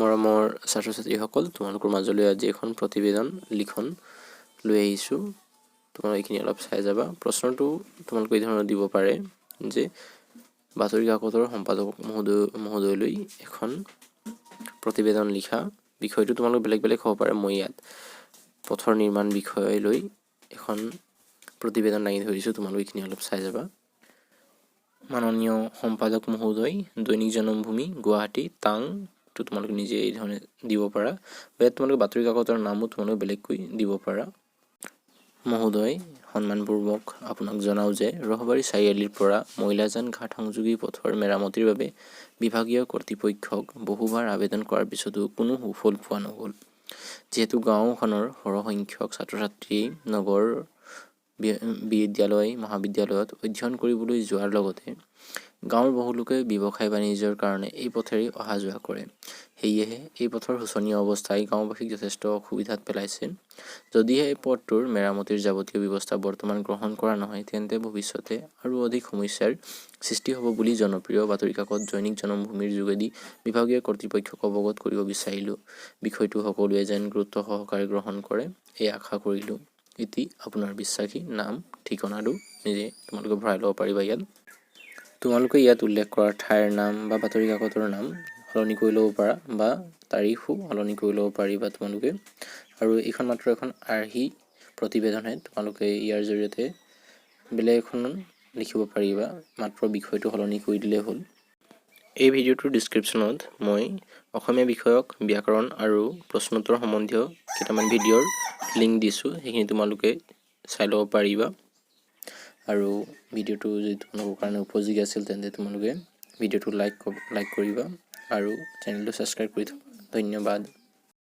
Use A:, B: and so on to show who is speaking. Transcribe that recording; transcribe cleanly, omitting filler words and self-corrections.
A: মৰমৰ ছাত্ৰ ছাত্ৰীসকল, তোমালোকৰ মাজলৈ আজি এখন প্ৰতিবেদন লিখন লৈ আহিছোঁ। তোমালোকে এইখিনি অলপ চাই যাবা। প্ৰশ্নটো তোমালোকে এই ধৰণৰ দিব পাৰে যে বাতৰি কাকতৰ সম্পাদক মহোদয়লৈ এখন প্ৰতিবেদন লিখা। বিষয়টো তোমালোকে বেলেগ বেলেগ হ'ব পাৰে। মই ইয়াত পথৰ নিৰ্মাণ বিষয় লৈ এখন প্ৰতিবেদন দাঙি ধৰিছোঁ। তোমালোকে এইখিনি অলপ চাই যাবা। মাননীয় সম্পাদক মহোদয়, দৈনিক জনমভূমি, গুৱাহাটী, টাং। তোমালোকে নিজে এই ধৰণে দিব পাৰা। ইয়াত তোমালোকে বাতৰি কাকতৰ নামো তোমালোকে বেলেগকৈ দিব পাৰা। মহোদয়, সন্মানপূৰ্বক আপোনাক জনাওঁ যে ৰহবাৰী চাৰিআলিৰ পৰা মইলাজান ঘাট সংযোগী পথৰ মেৰামতিৰ বাবে বিভাগীয় কৰ্তৃপক্ষক বহুবাৰ আবেদন কৰাৰ পিছতো কোনো সুফল পোৱা নগ'ল। যিহেতু গাঁওখনৰ সৰহসংখ্যক ছাত্ৰ ছাত্ৰী নগৰ বিদ্যালয় মহাবিদ্যালয়ত অধ্যয়ন কৰিবলৈ যোৱাৰ লগতে গাঁৱৰ বহু লোকে ব্যৱসায় বাণিজ্যৰ কাৰণে এই পথেৰে অহা যোৱা কৰে। সেয়েহে এই পথৰ শোচনীয় অৱস্থাই গাঁওবাসীক যথেষ্ট অসুবিধাত পেলাইছে। যদিহে এই পথটোৰ মেৰামতিৰ যাৱতীয় ব্যৱস্থা বৰ্তমান গ্ৰহণ কৰা নহয়, তেন্তে ভৱিষ্যতে আৰু অধিক সমস্যাৰ সৃষ্টি হ'ব বুলি জনপ্ৰিয় বাতৰি কাকত দৈনিক জনমভূমিৰ যোগেদি বিভাগীয় কৰ্তৃপক্ষক অৱগত কৰিব বিচাৰিলোঁ। বিষয়টো সকলোৱে যেন গুৰুত্ব সহকাৰে গ্ৰহণ কৰে, এই আশা কৰিলোঁ। এটি আপোনাৰ বিশ্বাসী। নাম ঠিকনাটো নিজে তোমালোকে ভৰাই ল'ব পাৰিবা। তোমালোকে ইয়াত উল্লেখ কৰা ঠাইৰ নাম বা বাতৰি কাকতৰ নাম সলনি কৰি ল'ব পাৰা বা তাৰিখো সলনি কৰি ল'ব পাৰিবা তোমালোকে। আৰু এইখন মাত্ৰ এখন আৰ্হি প্ৰতিবেদনহে। তোমালোকে ইয়াৰ জৰিয়তে বেলেগ এখন লিখিব পাৰিবা, মাত্ৰ বিষয়টো সলনি কৰি দিলেই হ'ল। এই ভিডিঅ'টোৰ ডিছক্ৰিপশ্যনত মই অসমীয়া বিষয়ক ব্যাকৰণ আৰু প্ৰশ্নোত্তৰ সম্বন্ধীয় কেইটামান ভিডিঅ'ৰ লিংক দিছোঁ। সেইখিনি তোমালোকে চাই ল'ব পাৰিবা। আৰু ভিডিঅ'টো যদি তোমালোকৰ কাৰণে উপযোগী আছিল, তেন্তে তোমালোকে ভিডিঅ'টো লাইক কৰিবা আৰু চেনেলটো ছাবস্ক্ৰাইব কৰি থ'বা। ধন্যবাদ।